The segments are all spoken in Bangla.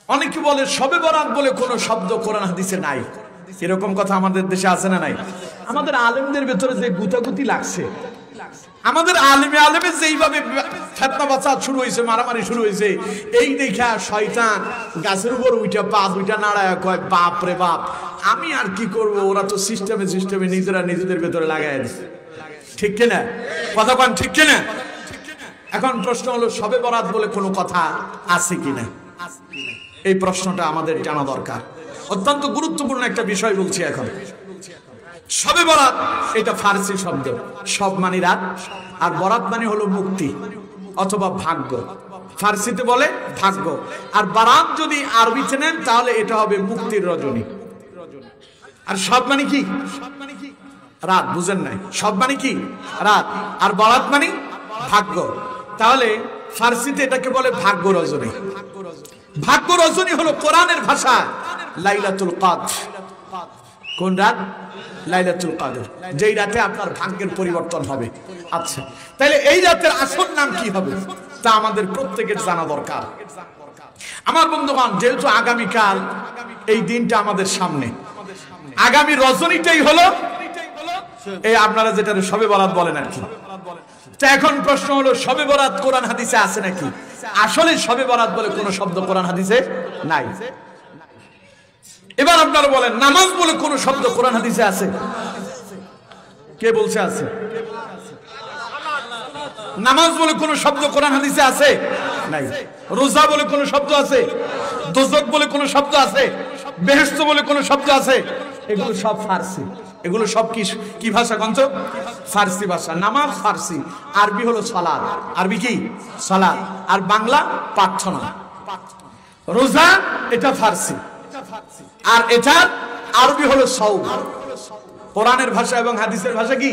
অনেকে বলে শবে বরাত বলে কোনো শব্দ কোরআন হাদিসে নাই। এরকম কথা আমাদের দেশে আছে না নাই? আমাদের আলেমদের ভেতরে যে গুতাগুতি লাগছে, আমাদের আলেমে যেইভাবে ফিতনা বাসাদ শুরু হয়েছে, মারামারি শুরু হয়েছে, এই দেখা শয়তান গাছের উপর উঠা পা দুইটা নাড়ায় কয় বাপ রে বাপ, আমি আর কি করব, ওরা তো সিস্টেমে নিজেরা নিজেদের ভেতরে লাগাই দিচ্ছে। ঠিক কিনা কথা বলেন? ঠিক কিনা? এখন প্রশ্ন হলো শবে বরাত বলে কোনো কথা আছে কিনা? এই প্রশ্নটা আমাদের জানা দরকার। অত্যন্ত গুরুত্বপূর্ণ একটা বিষয় বলছি এখন। শবে বরাত এটা ফার্সি শব্দ। সব মানে রাত, আর বরাত মানে হলো মুক্তি অথবা ভাগ্য। ফার্সিতে বলে ভাগ্য, আর বারাত যদি আরবিতে নেন তাহলে এটা হবে মুক্তির রজনী। আর সব মানে কি? রাত। বুঝেন নাই? সব মানে কি? রাত। আর বরাত মানে ভাগ্য। তাহলে ফার্সিতে এটাকে বলে ভাগ্য রজনী। ভাগ্য রজনী হলো কোরআনের ভাষা লাইলাতুল কদর। কোন রাত? লাইলাতুল কদর, যেই রাতে আপনার ভাগ্যের পরিবর্তন হবে। আচ্ছা, তাহলে এই রাতের আসল নাম কি হবে তা আমাদের প্রত্যেকের জানা দরকার। আমার বন্ধুগণ, যেহেতু আগামীকাল এই দিনটা আমাদের সামনে, আগামী রজনীটাই হলো এই আপনারা যেটা শবে বরাত বলেন আর কি। তা এখন প্রশ্ন হলো শবে বরাত কোরআন হাদিসে আছে নাকি? আসলে শবে বরাত বলে কোনো শব্দ কোরআন হাদিসে নাই। এবার আপনারা বলেন, নামাজ বলে কোন শব্দ কোরআন হাদিসে আছে? কে বলছে আছে? নামাজ বলে কোন শব্দ কোরআন হাদিসে আছে? নাই। রোজা বলে কোন শব্দ আছে? দোজক বলে কোন শব্দ আছে? বেহেশত বলে কোন শব্দ আছে? এগুলো সব ফার্সি। এগুলো সব কি ভাষা কন্ত? ফার্সি ভাষা। নামাজ ফার্সি, আরবি হলো সালাত। আরবি কি? সালাত। আর বাংলা প্রার্থনা। রোজা এটা ফার্সি, আর এটার আরবি হলো সাওম। কোরআনের ভাষা এবং হাদিসের ভাষা কি?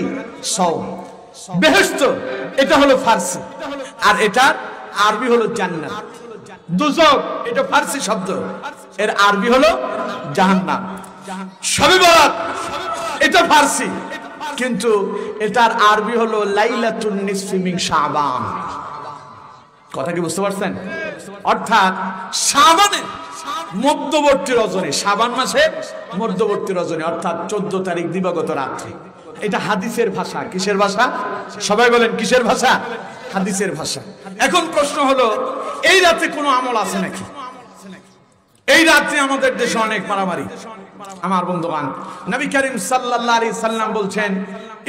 সাওম। বেহেশত এটা হলো ফার্সি, আর এটার আরবি হলো জান্নাত। দুজক এটা ফার্সি শব্দ, এর আরবি হলো জাহান্নাম। শবে বরাত এটা ফার্সি, কিন্তু এটার আরবি হলো লাইলাতুন নিসফি মিন শাবান। কথা কি বুঝতে পারছেন? অর্থাৎ শাবানের মধ্যবর্তী রজনী, শাবান মাসের মধ্যবর্তী রজনী, অর্থাৎ 14 তারিখ দিবাগত রাত্রি। এটা হাদিসের ভাষা। কিসের ভাষা? সবাই বলেন কিসের ভাষা? হাদিসের ভাষা। এখন প্রশ্ন হলো, এই রাতে কোনো আমল আছে নাকি? এই রাতে আমাদের দেশে অনেক মারামারি। আমার বন্ধুগণ, নবী করিম সাল্লাল্লাহু আলাইহি সাল্লাম বলছেন,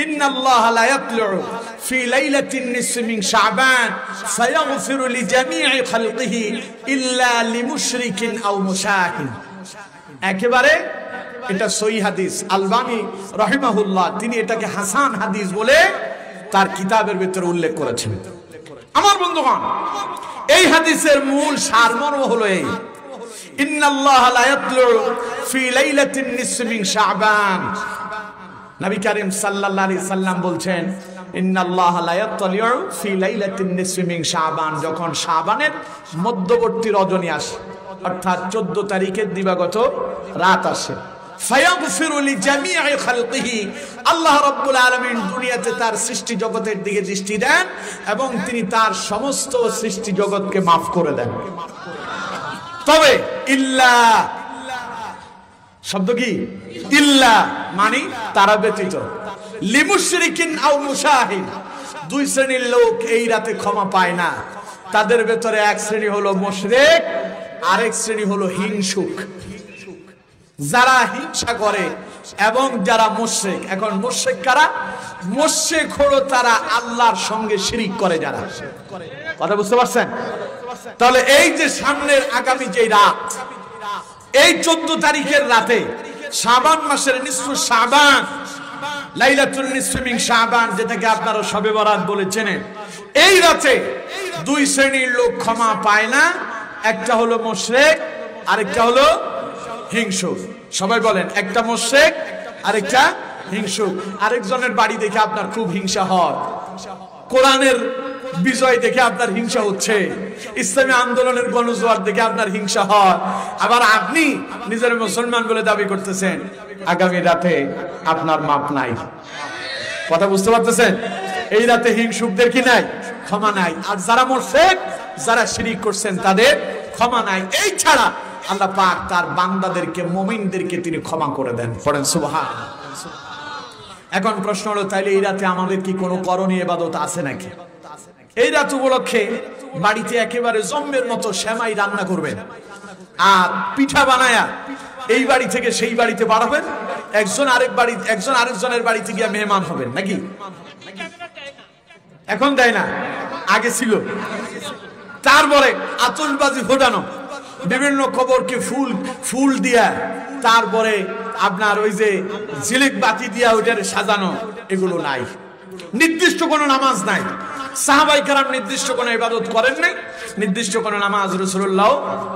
ইন্নাল্লাহা লা ইয়াতলু ফি লাইলাতিন নিসফি মিন শাবান ফায়াগফিরু লিজামিই খালকিহি ইল্লা লিমুশরিকিন আও মুশাহিন। একেবারে এটা সহিহ হাদিস। আলবানী রাহিমাহুল্লাহ তিনি এটাকে হাসান হাদিস বলে তার কিতাবের ভিতরে উল্লেখ করেছেন। আমার বন্ধুগণ, এই হাদিসের মূল সারমর্ম হলো এই, ইন্নাল্লাহা লা ইয়াতলু ফি লাইলাতিন নিসফি মিন শাবান। নবী করিম সাল্লাল্লাহু আলাইহি সাল্লাম বলছেন, ইন্নাল্লাহা লা ইয়াতলু ফি লাইলাতিন নিসফি মিন শাবান, যখন শাবানের মধ্যবর্তী রজনী আসে, অর্থাৎ 14 তারিখের দিবাগত রাত আসে, ফায়াগফিরু লিজামিই খালকিহি, আল্লাহ রাব্বুল আলামিন দুনিয়াতে তার সৃষ্টি জগতের দিকে দৃষ্টি দেন এবং তিনি তার সমস্ত সৃষ্টি জগৎকে মাফ করে দেন। তবে ইল্লা শব্দ কি? ইল্লা মানে তারা ব্যতীত, লিমুশরিকিন আও মুশাহিন, দুই শ্রেণীর লোক এই রাতে ক্ষমা পায় না। তাদের ভেতরে এক শ্রেণী হলো মুশরিক, আরেক শ্রেণী হলো হিংসুক, যারা হিংসা করে এবং যারা মুশরিক। এখন মুশরিক কারা? মুশরিক হলো তারা আল্লাহর সঙ্গে শিরিক করে যারা। কথা বুঝতে পারছেন? তাহলে এই যে সামনের আগামী যে রাত, এই 14 তারিখের রাতে, শাবান মাসের নিসফু শাবান, লাইলাতুন নিসফি মিন শাবান, যেটাকে আপনারা শবে বরাত বলেছেন, এই রাতে দুই শ্রেণীর লোক ক্ষমা পায় না। একটা হলো মুশরিক, আরেকটা হলো হিংসুক। সবাই বলেন, একটা মুশরিক আরেকটা হিংসুক। আরেকজনের বাড়ি দেখে আপনার খুব হিংসা হয়, কোরআনের বিজয় দেখে আপনার হিংসা হচ্ছে, ইসলামী আন্দোলনের গণজোয়ার দেখে আপনার হিংসা হয়, আবার আপনি নিজের মুসলমান বলে দাবি করতেছেন। আগামী রাতে আপনার মাপ নাই। কথা বুঝতে পারতেছেন? এই রাতে হিংসুকদের কি নাই? ক্ষমা নাই। আর যারা মুশরিক, যারা শিরিক করছেন, তাদের ক্ষমা নাই। এই ছাড়া আল্লাহ পাক তার বান্দাদেরকে, মুমিনদেরকে তিনি ক্ষমা করে দেন। পড়েন সুবহানাল্লাহ। এখন প্রশ্ন হলো, তাইলে এই রাতে আমাদের কি কোনো করণীয় ইবাদত আছে নাকি? এই রাত উপলক্ষে বাড়িতে একেবারে জম্মের মতো সেমাই রান্না করবেন আর পিঠা বানায়া এই বাড়ি থেকে সেই বাড়িতে পাঠাবেন, একজন আরেকজনের বাড়িতে গিয়ে মেহমান হবেন নাকি? এখন দেয় না, আগে ছিল। তারপরে আতশবাজি ফোটানো, বিভিন্ন কবরকে ফুল দিয়া, তারপরে আপনার ওই যে ঝিলিক বাতি দিয়া ওইটার সাজানো, এগুলো নাই। নির্দিষ্ট কোনো নামাজ নাই, সাহাবায়ে কেরাম নির্দিষ্ট কোনো ইবাদত করেন নাই, নির্দিষ্ট কোনো নামাজ রাসূলুল্লাহ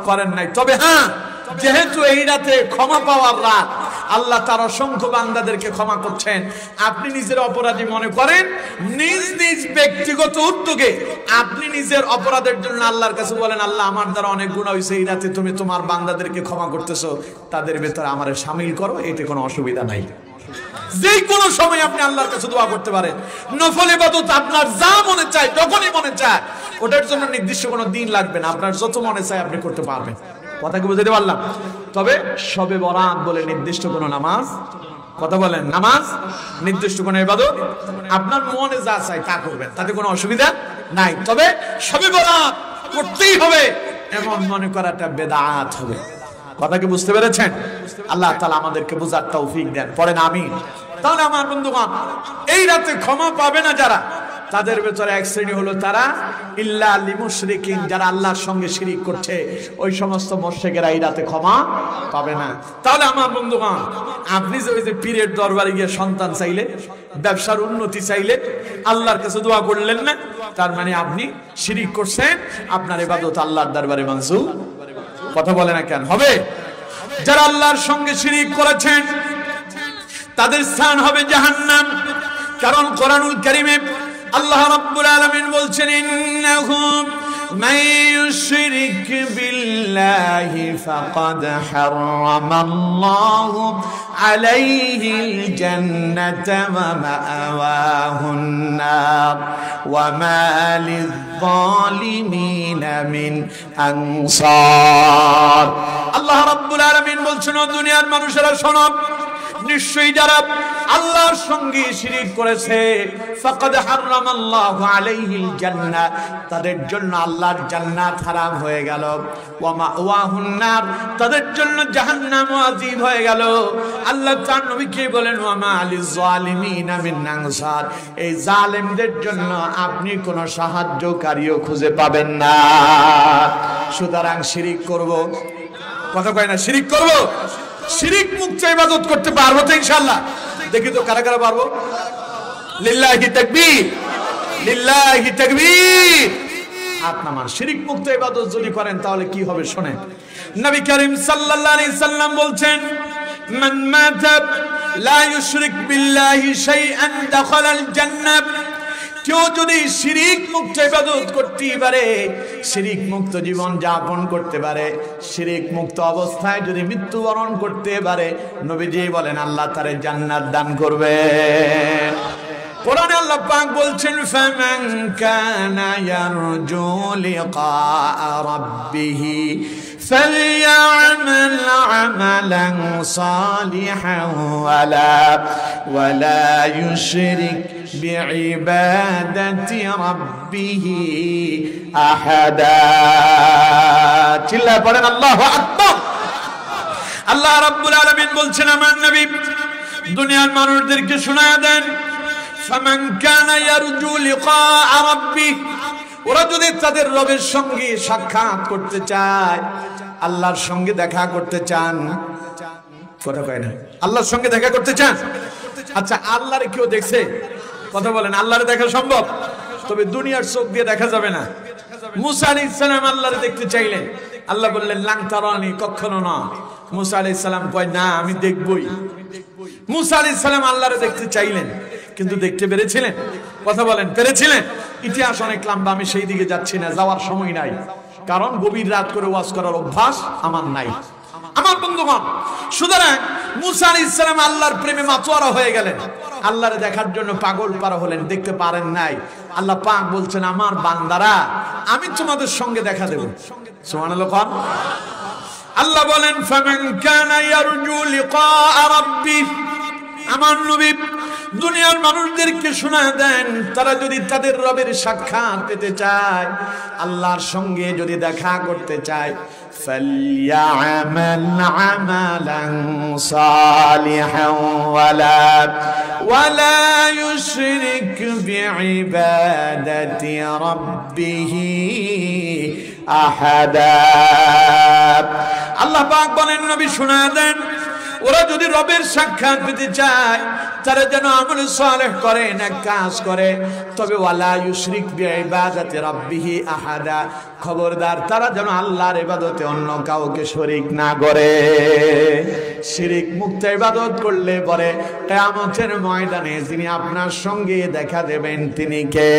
করেন নাই। তবে হ্যাঁ, যেহেতু এই রাতে ক্ষমা পাওয়ার রাত, আল্লাহ তার অসংখ্য বান্দাদেরকে ক্ষমা করছেন। আপনি নিজের অপরাধী মনে করেন, নিজ নিজ ব্যক্তিগত উদ্যোগে আপনি নিজের অপরাধের জন্য আল্লাহর কাছে বলেন, আল্লাহ আমার দ্বারা অনেক গুনাহ হয়েছে, এই রাতে তুমি তোমার বান্দাদেরকে ক্ষমা করতেছো, তাদের ভেতরে আমারে শামিল করো, এতে কোনো অসুবিধা নাই। যে কোনো সময় আপনি আল্লাহর কাছে দোয়া করতে পারেন। নফল ইবাদত আপনার যা মনে চায়, যখনই মনে চায়, ওটার জন্য নির্দিষ্ট কোনো দিন লাগবে না, আপনার যত মনে চায় আপনি করতে পারবেন। কথা কি বুঝতে পারলাম? তবে শবে বরাত বলে নির্দিষ্ট কোনো নামাজ, কথা বলেন, নামাজ নির্দিষ্ট কোনো ইবাদত আপনার মনে যা চায় তা করবেন, তাতে কোনো অসুবিধা নাই। তবে শবে বরাত করতেই হবে এমন মনে করাটা বেদাত হবে। কথা কি বুঝতে পেরেছেন? আল্লাহ তাআলা আমাদেরকে বুঝার তৌফিক দেন। পড়েন আমিন। তাহলে আমার বন্ধুগণ, এই রাতে ক্ষমা পাবে না যারা, তাদের ভেতরে এক শ্রেণী হলো তারা ইল্লা লিমুশরিকিন, যারা আল্লাহর সঙ্গে শিরিক করছে, ওই সমস্ত মুশরিকেরা এই রাতে ক্ষমা পাবে না। তাহলে আমার বন্ধুগণ, আপনি যে ওই যে পীরের দরবারে গিয়ে সন্তান চাইলে, ব্যবসার উন্নতি চাইলে, আল্লাহর কাছে দোয়া করলেন না, তার মানে আপনি শিরিক করছেন, আপনার ইবাদত আল্লাহর দরবারে মঞ্জুর। কথা বলে না কেন হবে? যারা আল্লাহর সঙ্গে শিরিক করেছেন তাদের স্থান হবে জাহান্নাম। কারণ কোরআনুল কারীমে আল্লাহ রাব্বুল আলামিন বলছেন, ইন্নাহু মান ইউশরিক বিল্লাহি ফাকাদ হারামাল্লাহু আলাইহিল জান্নাতা ওয়া মাআওয়াহুন নার ওয়া মা লিয-যালিমিনা মিন আনসার। আল্লাহ রাব্বুল আলামিন বলছেন, ও দুনিয়ার মানুষেরা শোনো, নিশ্চয়ই যারা আল্লাহর সঙ্গে শিরিক করেছে, ফাকাদ হারামাল্লাহু আলাইহিল জান্নাহ, তাদের জন্য আল্লাহর জান্নাত হারাম হয়ে গেল। ওয়া মাওয়াহুন নার, তাদের জন্য জাহান্নাম ওয়াজিব হয়ে গেল। আল্লাহ তার নবীকে বলেন, ওয়া মা লিয-যালিমিনা মিন আনসার, এই জালেমদের জন্য আপনি কোনো সাহায্যকারীও খুঁজে পাবেন না। সুতরাং শিরিক করব, কথা কয় না, শিরিক করব, শিরিক মুক্ত ইবাদত করতে পারবো তো ইনশাআল্লাহ? দেখি তো কারা কারা পারবো। লিল্লাহি তাকবীর, লিল্লাহি তাকবীর। হাত নামান। শিরিক মুক্ত ইবাদত যদি করেন তাহলে কি হবে শুনেন। নবী করিম সাল্লাল্লাহু আলাইহি সাল্লাম বলছেন, মান মাতা লা ইউশরিক বিল্লাহি শাইআন দাখালাল জান্নাহ, কেউ যদি শিরিক মুক্ত ইবাদত করতে পারে, শিরিক মুক্ত জীবন যাপন করতে পারে, শিরিক মুক্ত অবস্থায় যদি মৃত্যুবরণ করতে পারে, নবীজি বলেন আল্লাহ তারে জান্নাত দান করবে। কোরআনে আল্লাহ পাক বলছেন, ফামান কানা ইয়ারজু লিকা রাব্বিহি ফালইআমাল আমালান সালিহান ওয়ালা ইউশরিক বিইবাদাতি রাব্বিহি আহাদা। চিল্লায় পড়েন আল্লাহু আকবার। আল্লাহ রাব্বুল আলামিন বলছেন, আমার নবী দুনিয়ার মানুষদেরকে শোনায়া দেন, ফামান কানা ইয়ারজু লিকা রাব্বিহি, ওরা যদি তাদের রবের সঙ্গে সাক্ষাৎ করতে চায়, আল্লাহর সঙ্গে দেখা করতে চান, কথা কয় না, আল্লাহর সঙ্গে দেখা করতে চান। আচ্ছা, আল্লাহরে কেউ দেখছে? কথা বলেন, আল্লাহরে দেখা সম্ভব? তবে দুনিয়ার চোখ দিয়ে দেখা যাবে না। মুসা আলাইহিস সালাম আল্লাহরে দেখতে চাইলেন, আল্লাহ বললেন লান তারানি, কখনো না। মুসা আলাইহিস সালাম কয় না, আমি দেখবই। মুসা আলাইহিস সালাম আল্লাহরে দেখতে চাইলেন, কিন্তু দেখতে পেরেছিলেন? কথা বলেন, পেরেছিলেন? ইতিহাস অনেক লম্বা, আমি সেই দিকে যাচ্ছি না, যাওয়ার সময় নাই, কারণ গভীর রাত করে ওয়াজ করার অভ্যাস আমার নাই। আমার বন্ধুগণ, সুতরাং মুসা আলাইহিস সালাম আল্লাহর প্রেমে মাতোয়ারা হয়ে গেলেন, আল্লাহরে দেখার জন্য পাগল পারা হলেন, দেখতে পারেন নাই। আল্লাহ পাক বলছেন, আমার বান্দারা, আমি তোমাদের সঙ্গে দেখা দেব। সুবহানাল্লাহ। আল্লাহ বলেন ফামান কানা ইয়ারজু লিকা রাব্বিহ, আমার নবী দুনিয়ার মানুষদেরকে শোনা দেন, তারা যদি তাদের রবের সাক্ষাৎ পেতে চায়, আল্লাহর সঙ্গে যদি দেখা করতে চায়, ফালইয়ামাল আমালান সালিহান ওয়ালা ইউশরিক বিইবাদাতি রাব্বিহি আহাদা। আল্লাহ পাক বলেন নবী শোনা দেন, ওরা যদি রবের সাক্ষাৎ পেতে চায়, তারা যেন আমল সালেহ করে, নেক কাজ করে, তবে ওয়ালা ইউশরিক বিইবাদাতি রাব্বিহি আহাদা, খবরদার তারা যেন আল্লাহর ইবাদতে অন্য কাউকে শরীক না করে। শিরিক মুক্ত ইবাদত করলে পরে কিয়ামতের ময়দানে যিনি আপনার সঙ্গে দেখা দেবেন তিনি কে?